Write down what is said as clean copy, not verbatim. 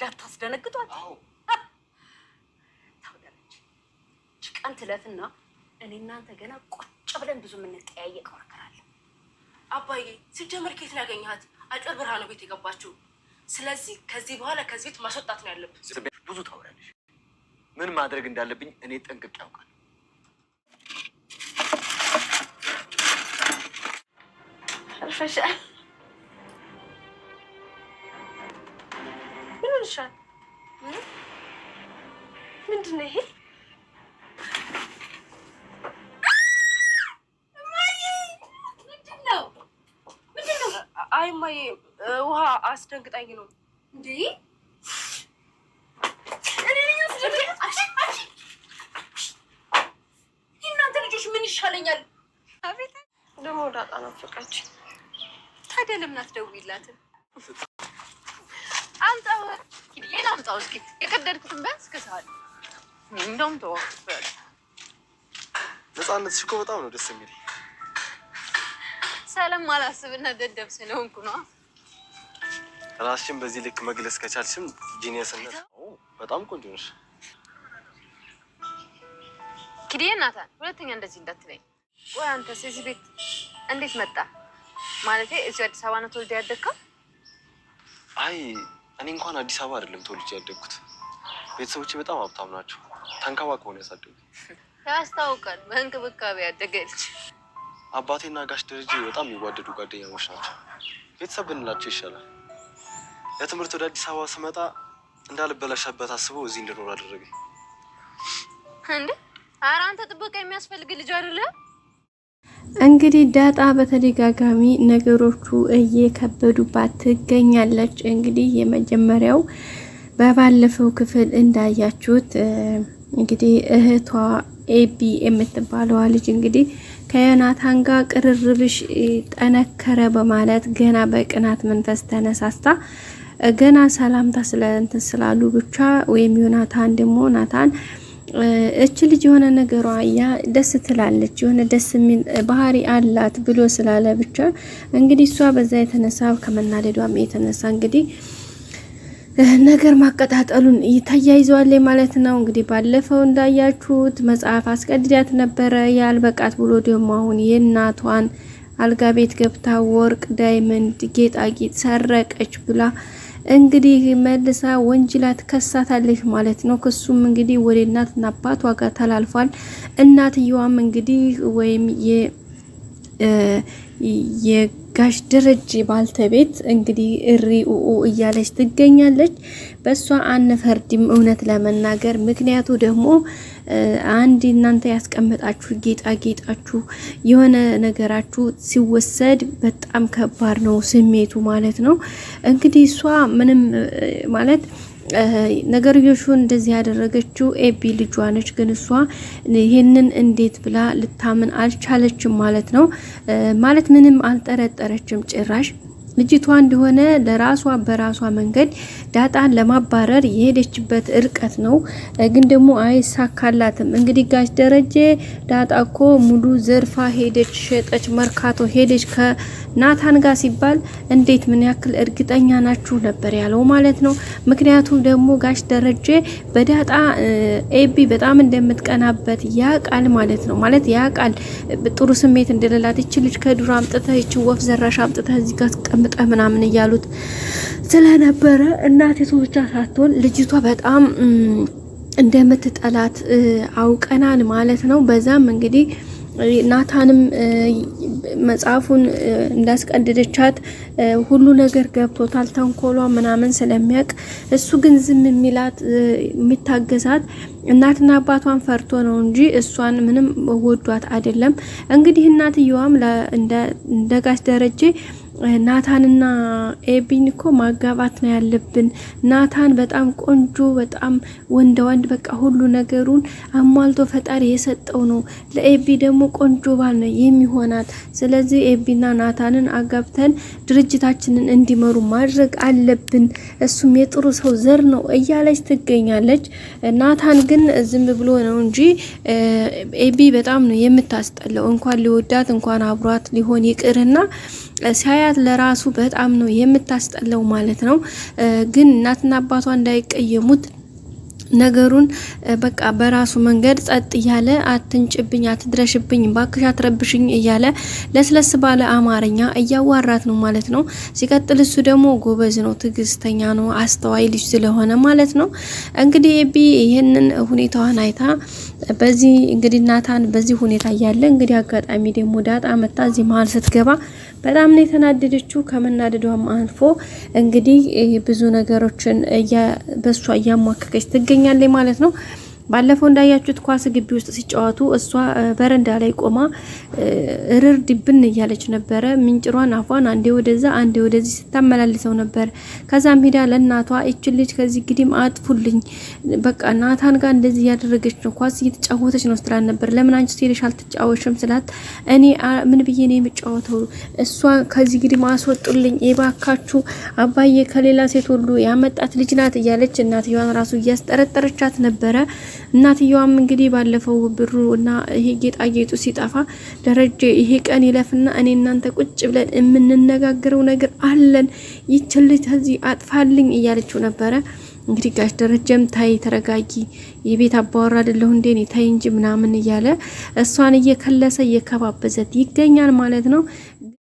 እንዳታስደነግጧት። ታውቃለች ጭቃን ትለፍና እኔ እናንተ ገና ቁጭ ብለን ብዙ የምንጠያየቀው ነገር አለ። አባዬ ሲጀመር ከየት ነው ያገኘሃት? አጭበርብራ ነው ቤት የገባችው። ስለዚህ ከዚህ በኋላ ከዚህ ቤት ማስወጣት ነው ያለብን። ብዙ ታወራለሽ። ምን ማድረግ እንዳለብኝ እኔ ጠንቅቄ ያውቃለሁ። አልፈሻል። ምን ሆነሻል? ምንድን ነው ይሄ? አይ እማዬ ውሃ አስደንግጣኝ ነው እንዴ? እናንተ ልጆች ምን ይሻለኛል? አቤት ደግሞ ዳጣ ናፈቃች። ታዲያ ለምን አትደውይላትም? አምጣው ሌላ አምጣው እስኪ የቀደድኩትን ቢያንስ ከሰዓት እንደውም ተወቅበል። ነፃነትሽ እኮ በጣም ነው ደስ የሚል። ሰላም አላስብና ደደብ ስለሆንኩ ነው። ራስሽን በዚህ ልክ መግለጽ ከቻልሽም ጂኒየስነት በጣም ቆንጆ ነሽ። ኪዲዬ ናታን ሁለተኛ እንደዚህ እንዳትለኝ። ወይ አንተስ እዚህ ቤት እንዴት መጣ? ማለቴ እዚህ አዲስ አበባ ነው ተወልደ ያደግከው? አይ እኔ እንኳን አዲስ አበባ አይደለም ተወልጄ ያደግኩት። ቤተሰቦቼ በጣም ሀብታም ናቸው። ተንከባክበው ነው ያሳደጉኝ። ያስታውቃል። በእንክብካቤ ያደገ ልጅ። አባቴና ጋሽ ደረጀ በጣም የሚዋደዱ ጓደኛሞች ናቸው። ቤተሰብ ብንላቸው ይሻላል። ለትምህርት ወደ አዲስ አበባ ስመጣ እንዳልበላሽበት አስበው እዚህ እንድኖር አደረገኝ። እንዴ ኧረ አንተ ጥበቃ የሚያስፈልግ ልጅ አይደለም? እንግዲህ ዳጣ በተደጋጋሚ ነገሮቹ እየከበዱባት ትገኛለች። እንግዲህ የመጀመሪያው በባለፈው ክፍል እንዳያችሁት እንግዲህ እህቷ ኤቢ የምትባለዋ ልጅ እንግዲህ ከዮናታን ጋር ቅርርብሽ ጠነከረ በማለት ገና በቅናት መንፈስ ተነሳስታ ገና ሰላምታ ስለእንትን ስላሉ ብቻ ወይም ዮናታን ደግሞ ናታን እች ልጅ የሆነ ነገሯ ያ ደስ ትላለች የሆነ ደስ የሚል ባህሪ አላት ብሎ ስላለ ብቻ እንግዲህ እሷ በዛ የተነሳ ከመናደዷም የተነሳ እንግዲህ ነገር ማቀጣጠሉን ተያይዘዋል ማለት ነው። እንግዲህ ባለፈው እንዳያችሁት መጽሐፍ አስቀድዳት ነበረ ያልበቃት ብሎ ደግሞ አሁን የእናቷን አልጋ ቤት ገብታ ወርቅ ዳይመንድ ጌጣጌጥ ሰረቀች ብላ እንግዲህ መልሳ ወንጅላት ከሳታለች ማለት ነው። ክሱም እንግዲህ ወደ እናትና አባቷ ጋር ተላልፏል። እናትየዋም እንግዲህ ወይም የጋሽ ደረጀ ባልተቤት እንግዲህ እሪኡ እያለች ትገኛለች። በሷ አንፈርድም እውነት ለመናገር ምክንያቱ ደግሞ አንድ እናንተ ያስቀመጣችሁ ጌጣጌጣችሁ የሆነ ነገራችሁ ሲወሰድ በጣም ከባድ ነው ስሜቱ ማለት ነው። እንግዲህ እሷ ምንም ማለት ነገርዮሹ እንደዚህ ያደረገችው ኤቢ ልጇ ነች። ግን እሷ ይሄንን እንዴት ብላ ልታምን አልቻለችም ማለት ነው። ማለት ምንም አልጠረጠረችም ጭራሽ ልጅቷ እንደሆነ ለራሷ በራሷ መንገድ ዳጣን ለማባረር የሄደችበት እርቀት ነው። ግን ደግሞ አይሳካላትም። እንግዲህ ጋሽ ደረጀ ዳጣ እኮ ሙሉ ዘርፋ ሄደች፣ ሸጠች፣ መርካቶ ሄደች ከናታን ጋር ሲባል እንዴት ምን ያክል እርግጠኛ ናችሁ ነበር ያለው ማለት ነው። ምክንያቱም ደግሞ ጋሽ ደረጀ በዳጣ ኤቢ በጣም እንደምትቀናበት ያቃል ማለት ነው። ማለት ያቃል ጥሩ ስሜት እንደሌላት እቺ ልጅ ከዱር አምጥተህ እቺ ወፍ ዘራሽ አምጥተህ እዚህ ጋር ቀምጣ ምናምን እያሉት ስለነበረ እናቲቱ ብቻ ሳትሆን ልጅቷ በጣም እንደምትጠላት አውቀናል ማለት ነው። በዛም እንግዲህ ናታንም መጽሐፉን እንዳስቀደደቻት ሁሉ ነገር ገብቶታል ተንኮሏ ምናምን ስለሚያውቅ እሱ ግን ዝም የሚላት የሚታገሳት እናትና አባቷን ፈርቶ ነው እንጂ እሷን ምንም ወዷት አይደለም። እንግዲህ እናትየዋም እንደ ጋሽ ደረጀ ናታንና ኤቢን እኮ ማጋባት ነው ያለብን። ናታን በጣም ቆንጆ በጣም ወንድ በቃ ሁሉ ነገሩን አሟልቶ ፈጣሪ የሰጠው ነው። ለኤቢ ደግሞ ቆንጆ ባል ነው የሚሆናት። ስለዚህ ኤቢና ናታንን አጋብተን ድርጅታችንን እንዲመሩ ማድረግ አለብን። እሱም የጥሩ ሰው ዘር ነው እያለች ትገኛለች። ናታን ግን ዝም ብሎ ነው እንጂ ኤቢ በጣም ነው የምታስጠላው። እንኳን ሊወዳት እንኳን አብሯት ሊሆን ይቅርና ስታያት ለራሱ በጣም ነው የምታስጠላው ማለት ነው። ግን እናትና አባቷ እንዳይቀየሙት ነገሩን በቃ በራሱ መንገድ ጸጥ እያለ አትንጭብኝ፣ አትድረሽብኝ፣ ባክሽ አትረብሽኝ እያለ ለስለስ ባለ አማርኛ እያዋራት ነው ማለት ነው። ሲቀጥል እሱ ደግሞ ጎበዝ ነው፣ ትዕግስተኛ ነው፣ አስተዋይ ልጅ ስለሆነ ማለት ነው። እንግዲህ ኤቢ ይህንን ሁኔታዋን አይታ በዚህ እንግዲህ ናታን በዚህ ሁኔታ እያለ እንግዲህ አጋጣሚ ደግሞ ዳጣ መጣ እዚህ መሀል ስትገባ በጣም ነው የተናደደችው። ከመናደዷም አልፎ እንግዲህ ብዙ ነገሮችን በሷ እያሟከከች ትገኛለች ማለት ነው። ባለፈው እንዳያችሁት ኳስ ግቢ ውስጥ ሲጫወቱ እሷ በረንዳ ላይ ቆማ እርር ድብን እያለች ነበረ። ምንጭሯን አፏን አንዴ ወደዛ አንዴ ወደዚህ ስታመላልሰው ነበር። ከዛም ሄዳ ለእናቷ እቺ ልጅ ከዚህ ግዲም አጥፉልኝ፣ በቃ ናታን ጋር እንደዚህ ያደረገች ነው፣ ኳስ እየተጫወተች ነው ስትላል ነበር። ለምን አንቺ ሄደሽ አልተጫወሽም ስላት እኔ ምን ብዬ ነው የምጫወተው? እሷ ከዚህ ግዲም አስወጡልኝ እባካችሁ፣ አባዬ ከሌላ ሴት ሁሉ ያመጣት ልጅ ናት እያለች እናትየዋን ራሱ እያስጠረጠረቻት ነበረ። እናትየዋም እንግዲህ ባለፈው ብሩ እና ይሄ ጌጣጌጡ ሲጠፋ ደረጀ ይሄ ቀን ይለፍና እኔ እናንተ ቁጭ ብለን የምንነጋገረው ነገር አለን፣ ይችልት ከዚህ አጥፋልኝ እያለችው ነበረ። እንግዲህ ጋሽ ደረጀም ታይ ተረጋጊ፣ የቤት አባወራ አይደለሁ እንዴ ታይ እንጂ ምናምን እያለ እሷን እየከለሰ እየከባበዘት ይገኛል ማለት ነው።